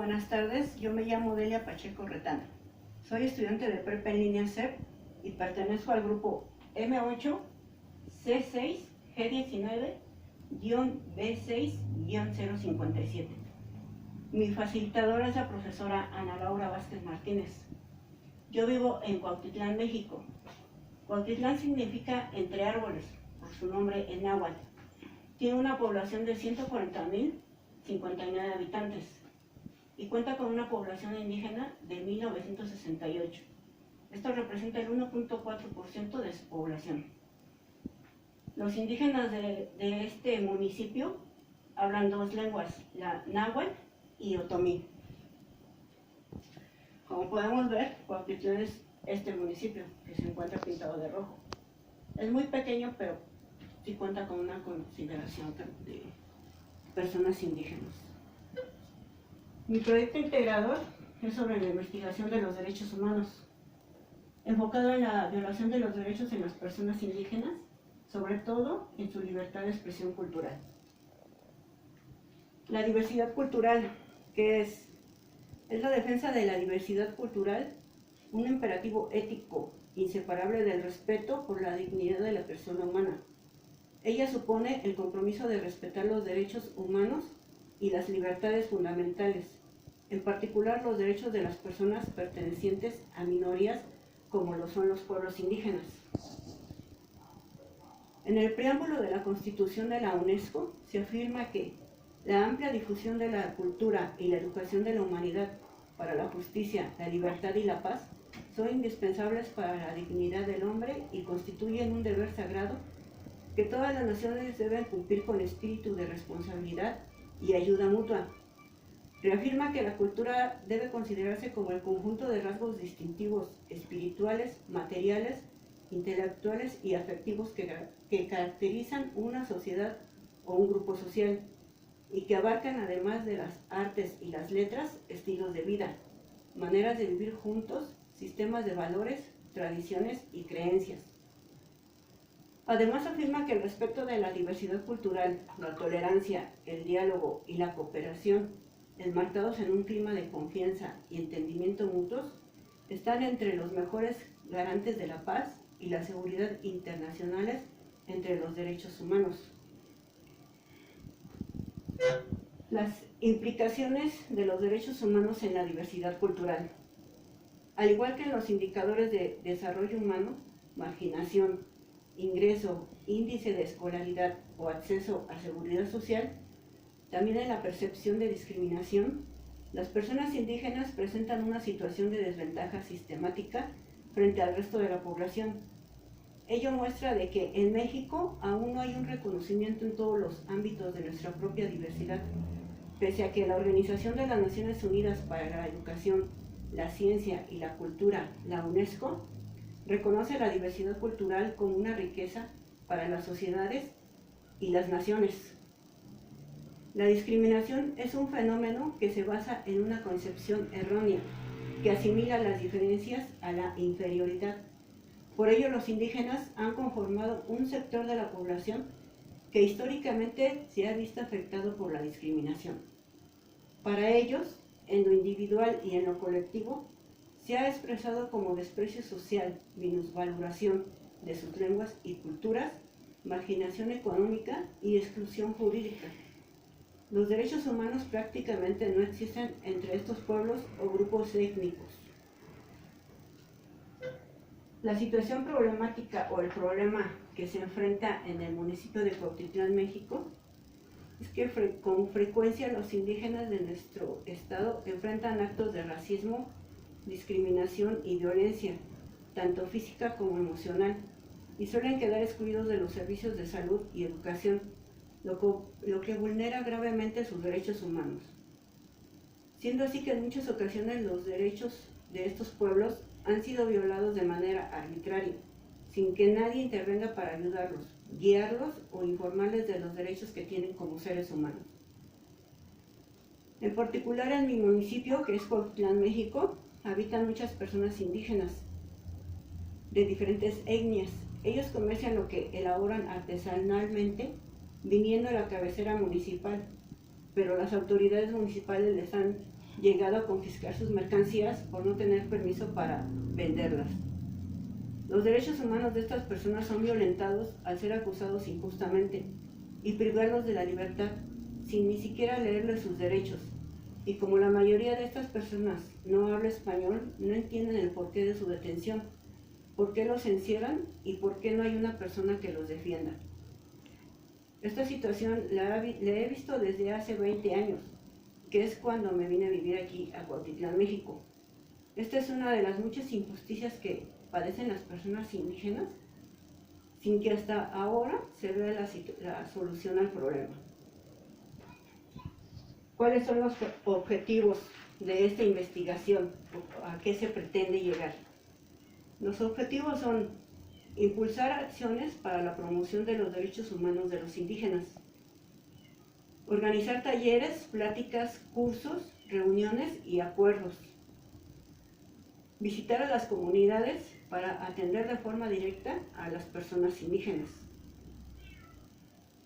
buenas tardes. Yo me llamo Delia Pacheco Retana. Soy estudiante de prepa en línea CEP y pertenezco al grupo M8, C6, G19-B6-057. Mi facilitadora es la profesora Ana Laura Vázquez Martínez. Yo vivo en Cuautitlán, México. Cuautitlán significa entre árboles, por su nombre en náhuatl. Tiene una población de 140,059 habitantes y cuenta con una población indígena de 1968. Esto representa el 1.4% de su población. Los indígenas de este municipio hablan dos lenguas, la náhuatl y otomí. Como podemos ver, Cuautitlán es este municipio que se encuentra pintado de rojo. Es muy pequeño, pero sí cuenta con una consideración de personas indígenas. Mi proyecto integrador es sobre la investigación de los derechos humanos, enfocado en la violación de los derechos en las personas indígenas, sobre todo en su libertad de expresión cultural. La diversidad cultural, ¿qué es? Es la defensa de la diversidad cultural, un imperativo ético inseparable del respeto por la dignidad de la persona humana. Ella supone el compromiso de respetar los derechos humanos y las libertades fundamentales, en particular los derechos de las personas pertenecientes a minorías como lo son los pueblos indígenas. En el preámbulo de la Constitución de la UNESCO se afirma que la amplia difusión de la cultura y la educación de la humanidad para la justicia, la libertad y la paz son indispensables para la dignidad del hombre y constituyen un deber sagrado que todas las naciones deben cumplir con espíritu de responsabilidad y ayuda mutua. Reafirma que la cultura debe considerarse como el conjunto de rasgos distintivos espirituales, materiales, intelectuales y afectivos que caracterizan una sociedad o un grupo social y que abarcan, además de las artes y las letras, estilos de vida, maneras de vivir juntos, sistemas de valores, tradiciones y creencias. Además afirma que el respeto de la diversidad cultural, la tolerancia, el diálogo y la cooperación, enmarcados en un clima de confianza y entendimiento mutuos, están entre los mejores garantes de la paz y la seguridad internacionales entre los derechos humanos. Las implicaciones de los derechos humanos en la diversidad cultural. Al igual que en los indicadores de desarrollo humano, marginación, ingreso, índice de escolaridad o acceso a seguridad social, también en la percepción de discriminación, las personas indígenas presentan una situación de desventaja sistemática frente al resto de la población. Ello muestra de que en México aún no hay un reconocimiento en todos los ámbitos de nuestra propia diversidad, pese a que la Organización de las Naciones Unidas para la Educación, la Ciencia y la Cultura, la UNESCO, reconoce la diversidad cultural como una riqueza para las sociedades y las naciones. La discriminación es un fenómeno que se basa en una concepción errónea que asimila las diferencias a la inferioridad. Por ello, los indígenas han conformado un sector de la población que históricamente se ha visto afectado por la discriminación. Para ellos, en lo individual y en lo colectivo, se ha expresado como desprecio social, minusvaloración de sus lenguas y culturas, marginación económica y exclusión jurídica. Los derechos humanos prácticamente no existen entre estos pueblos o grupos étnicos. La situación problemática o el problema que se enfrenta en el municipio de Cuautitlán, México, es que con frecuencia los indígenas de nuestro estado enfrentan actos de racismo, discriminación y violencia, tanto física como emocional, y suelen quedar excluidos de los servicios de salud y educación, lo que vulnera gravemente sus derechos humanos. Siendo así que en muchas ocasiones los derechos de estos pueblos han sido violados de manera arbitraria, sin que nadie intervenga para ayudarlos, guiarlos o informarles de los derechos que tienen como seres humanos. En particular en mi municipio, que es Cuautitlán, México, habitan muchas personas indígenas de diferentes etnias. Ellos comercian lo que elaboran artesanalmente, viniendo a la cabecera municipal, pero las autoridades municipales les han llegado a confiscar sus mercancías por no tener permiso para venderlas. Los derechos humanos de estas personas son violentados al ser acusados injustamente y privarlos de la libertad sin ni siquiera leerles sus derechos. Y como la mayoría de estas personas no habla español, no entienden el porqué de su detención, por qué los encierran y por qué no hay una persona que los defienda. Esta situación la he visto desde hace 20 años, que es cuando me vine a vivir aquí a Cuautitlán, México. Esta es una de las muchas injusticias que padecen las personas indígenas, sin que hasta ahora se vea la solución al problema. ¿Cuáles son los objetivos de esta investigación? ¿A qué se pretende llegar? Los objetivos son impulsar acciones para la promoción de los derechos humanos de los indígenas, organizar talleres, pláticas, cursos, reuniones y acuerdos, visitar a las comunidades para atender de forma directa a las personas indígenas,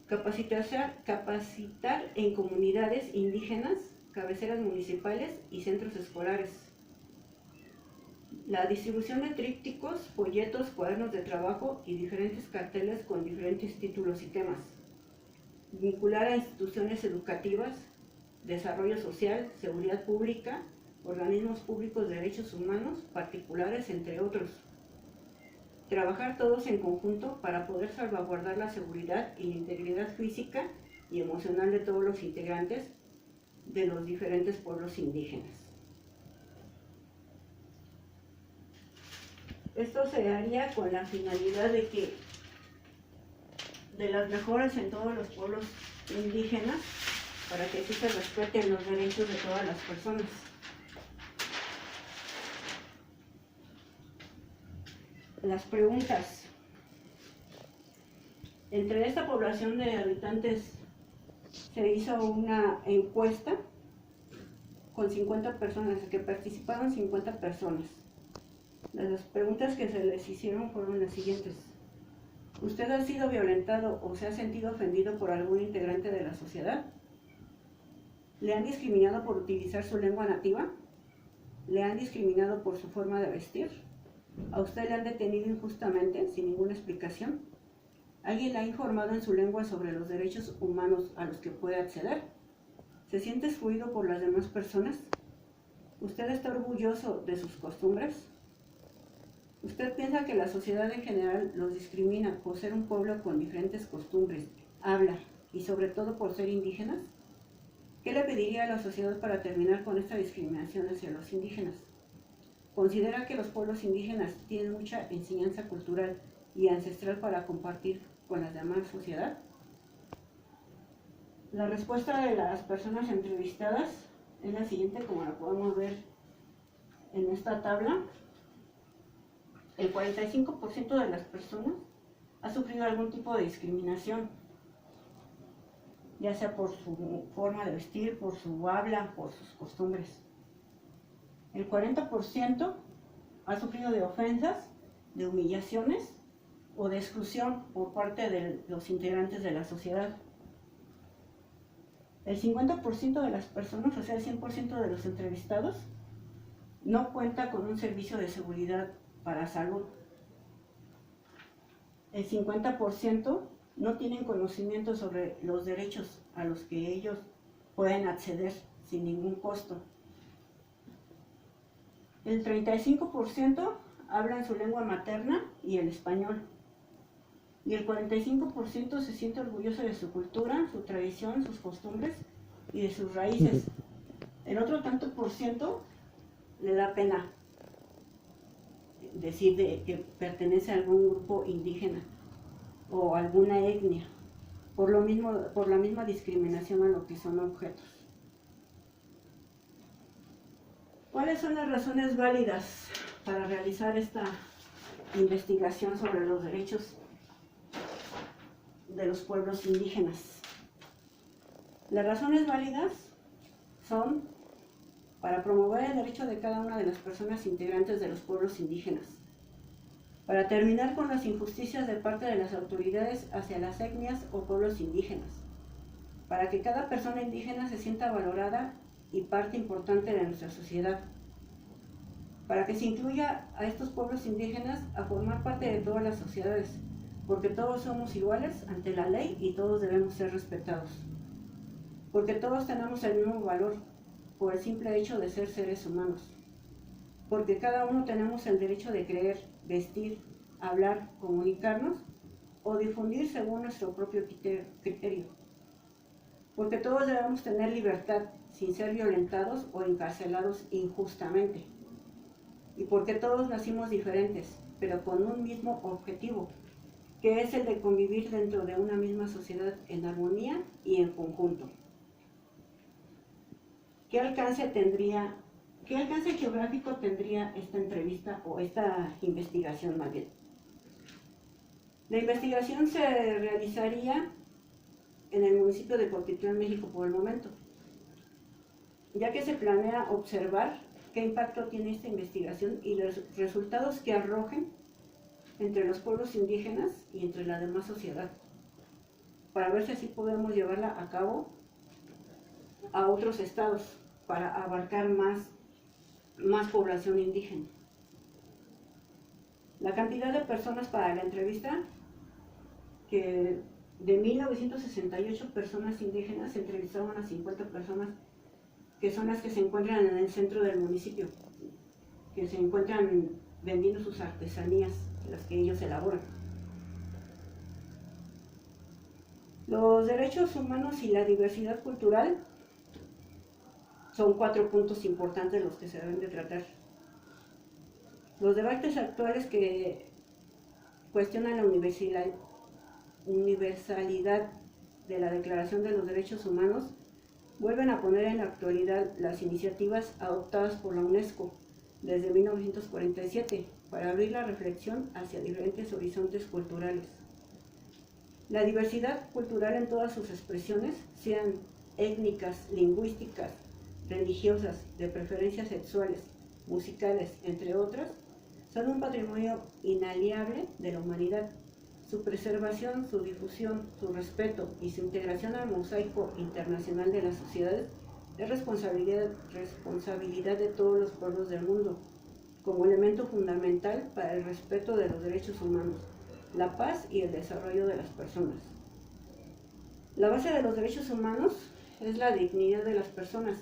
capacitar en comunidades indígenas, cabeceras municipales y centros escolares, la distribución de trípticos, folletos, cuadernos de trabajo y diferentes carteles con diferentes títulos y temas, vincular a instituciones educativas, desarrollo social, seguridad pública, organismos públicos de derechos humanos, particulares, entre otros. Trabajar todos en conjunto para poder salvaguardar la seguridad y la integridad física y emocional de todos los integrantes de los diferentes pueblos indígenas. Esto se haría con la finalidad de las mejoras en todos los pueblos indígenas, para que así se respeten los derechos de todas las personas. Las preguntas. Entre esta población de habitantes se hizo una encuesta con 50 personas, que participaron 50 personas. Las preguntas que se les hicieron fueron las siguientes. ¿Usted ha sido violentado o se ha sentido ofendido por algún integrante de la sociedad? ¿Le han discriminado por utilizar su lengua nativa? ¿Le han discriminado por su forma de vestir? ¿A usted le han detenido injustamente, sin ninguna explicación? ¿Alguien le ha informado en su lengua sobre los derechos humanos a los que puede acceder? ¿Se siente excluido por las demás personas? ¿Usted está orgulloso de sus costumbres? ¿Usted piensa que la sociedad en general los discrimina por ser un pueblo con diferentes costumbres, habla y sobre todo por ser indígenas? ¿Qué le pediría a la sociedad para terminar con esta discriminación hacia los indígenas? ¿Considera que los pueblos indígenas tienen mucha enseñanza cultural y ancestral para compartir con la demás sociedad? La respuesta de las personas entrevistadas es la siguiente, como la podemos ver en esta tabla. El 45% de las personas ha sufrido algún tipo de discriminación, ya sea por su forma de vestir, por su habla, por sus costumbres. El 40% ha sufrido de ofensas, de humillaciones o de exclusión por parte de los integrantes de la sociedad. El 50% de las personas, o sea, el 100% de los entrevistados, no cuenta con un servicio de seguridad para salud. El 50% no tienen conocimiento sobre los derechos a los que ellos pueden acceder sin ningún costo. El 35% hablan su lengua materna y el español. Y el 45% se siente orgulloso de su cultura, su tradición, sus costumbres y de sus raíces. El otro tanto por ciento le da pena decir que pertenece a algún grupo indígena o alguna etnia, por la misma discriminación a lo que son objetos. ¿Cuáles son las razones válidas para realizar esta investigación sobre los derechos de los pueblos indígenas? Las razones válidas son para promover el derecho de cada una de las personas integrantes de los pueblos indígenas, para terminar con las injusticias de parte de las autoridades hacia las etnias o pueblos indígenas, para que cada persona indígena se sienta valorada y parte importante de nuestra sociedad, para que se incluya a estos pueblos indígenas a formar parte de todas las sociedades, porque todos somos iguales ante la ley y todos debemos ser respetados, porque todos tenemos el mismo valor por el simple hecho de ser seres humanos, porque cada uno tenemos el derecho de creer, vestir, hablar, comunicarnos o difundir según nuestro propio criterio, porque todos debemos tener libertad sin ser violentados o encarcelados injustamente, y porque todos nacimos diferentes, pero con un mismo objetivo, que es el de convivir dentro de una misma sociedad en armonía y en conjunto. ¿Qué alcance geográfico tendría esta entrevista o esta investigación más bien? La investigación se realizaría en el municipio de Cuautitlán, México, por el momento, ya que se planea observar qué impacto tiene esta investigación y los resultados que arrojen entre los pueblos indígenas y entre la demás sociedad, para ver si así podemos llevarla a cabo a otros estados, para abarcar más población indígena. La cantidad de personas para la entrevista, que de 1968 personas indígenas se entrevistaron a 50 personas, que son las que se encuentran en el centro del municipio, que se encuentran vendiendo sus artesanías, las que ellos elaboran. Los derechos humanos y la diversidad cultural son 4 puntos importantes los que se deben de tratar. Los debates actuales que cuestionan la universalidad de la Declaración de los Derechos Humanos vuelven a poner en la actualidad las iniciativas adoptadas por la UNESCO desde 1947 para abrir la reflexión hacia diferentes horizontes culturales. La diversidad cultural en todas sus expresiones, sean étnicas, lingüísticas, religiosas, de preferencias sexuales, musicales, entre otras, son un patrimonio inalienable de la humanidad. Su preservación, su difusión, su respeto y su integración al mosaico internacional de las sociedades es responsabilidad de todos los pueblos del mundo, como elemento fundamental para el respeto de los derechos humanos, la paz y el desarrollo de las personas. La base de los derechos humanos es la dignidad de las personas,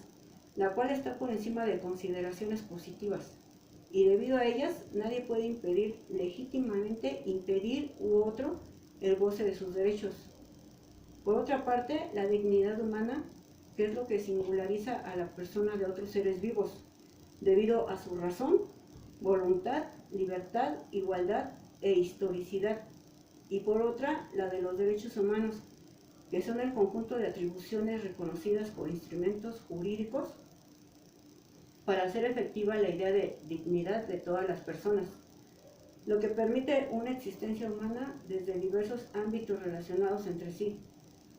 la cual está por encima de consideraciones positivas, y debido a ellas nadie puede legítimamente impedir u otro el goce de sus derechos. Por otra parte, la dignidad humana, que es lo que singulariza a la persona de otros seres vivos, debido a su razón, voluntad, libertad, igualdad e historicidad, y por otra, la de los derechos humanos, que son el conjunto de atribuciones reconocidas por instrumentos jurídicos para hacer efectiva la idea de dignidad de todas las personas, lo que permite una existencia humana desde diversos ámbitos relacionados entre sí,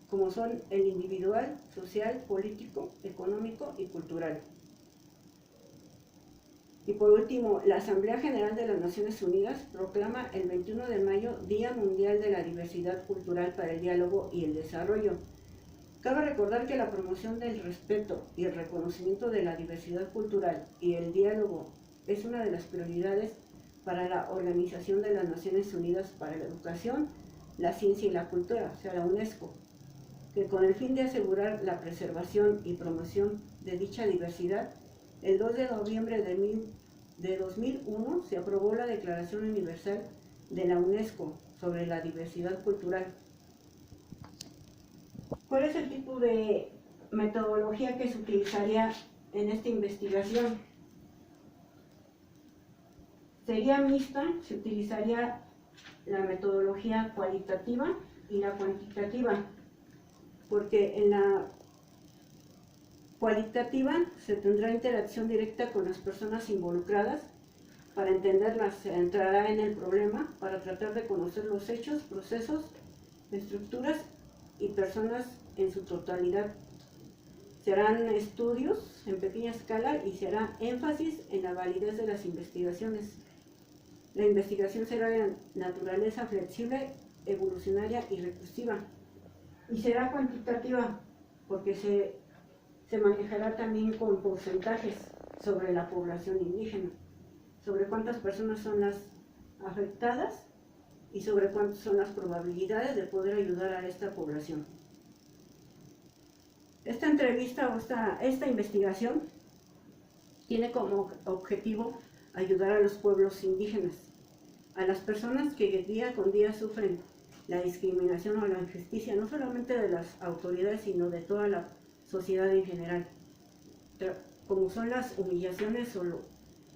como son el individual, social, político, económico y cultural. Y por último, la Asamblea General de las Naciones Unidas proclama el 21 de mayo Día Mundial de la Diversidad Cultural para el Diálogo y el Desarrollo. Cabe recordar que la promoción del respeto y el reconocimiento de la diversidad cultural y el diálogo es una de las prioridades para la Organización de las Naciones Unidas para la Educación, la Ciencia y la Cultura, o sea, la UNESCO, que con el fin de asegurar la preservación y promoción de dicha diversidad, el 2 de noviembre de 2001 se aprobó la Declaración Universal de la UNESCO sobre la diversidad cultural. ¿Cuál es el tipo de metodología que se utilizaría en esta investigación? Sería mixta, se utilizaría la metodología cualitativa y la cuantitativa, porque en la cualitativa se tendrá interacción directa con las personas involucradas para entenderlas, se entrará en el problema para tratar de conocer los hechos, procesos, estructuras y personas en su totalidad. Se harán estudios en pequeña escala y se hará énfasis en la validez de las investigaciones. La investigación será de naturaleza flexible, evolucionaria y recursiva. Y será cuantitativa, porque se se manejará también con porcentajes sobre la población indígena, sobre cuántas personas son las afectadas y sobre cuántas son las probabilidades de poder ayudar a esta población. Esta entrevista o esta investigación tiene como objetivo ayudar a los pueblos indígenas, a las personas que día con día sufren la discriminación o la injusticia, no solamente de las autoridades, sino de toda la sociedad en general, como son las humillaciones o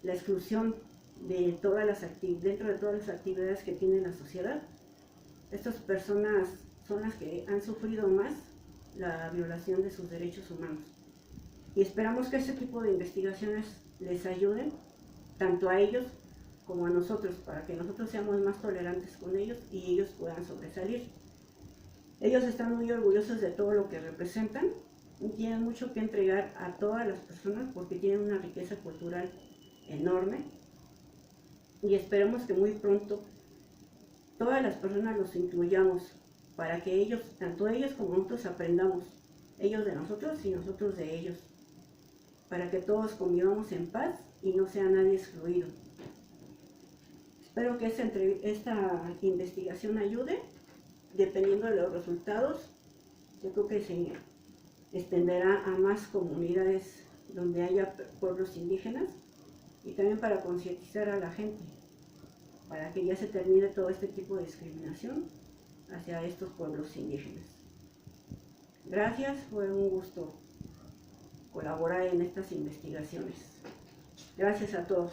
la exclusión de dentro de todas las actividades que tiene la sociedad. Estas personas son las que han sufrido más la violación de sus derechos humanos. Y esperamos que este tipo de investigaciones les ayuden tanto a ellos como a nosotros, para que nosotros seamos más tolerantes con ellos y ellos puedan sobresalir. Ellos están muy orgullosos de todo lo que representan y tienen mucho que entregar a todas las personas porque tienen una riqueza cultural enorme, y esperemos que muy pronto todas las personas los incluyamos para que ellos, tanto ellos como nosotros, aprendamos, ellos de nosotros y nosotros de ellos, para que todos convivamos en paz y no sea nadie excluido. Espero que esta investigación ayude. Dependiendo de los resultados, yo creo que se extenderá a más comunidades donde haya pueblos indígenas, y también para concientizar a la gente, para que ya se termine todo este tipo de discriminación hacia estos pueblos indígenas. Gracias, fue un gusto colaborar en estas investigaciones. Gracias a todos.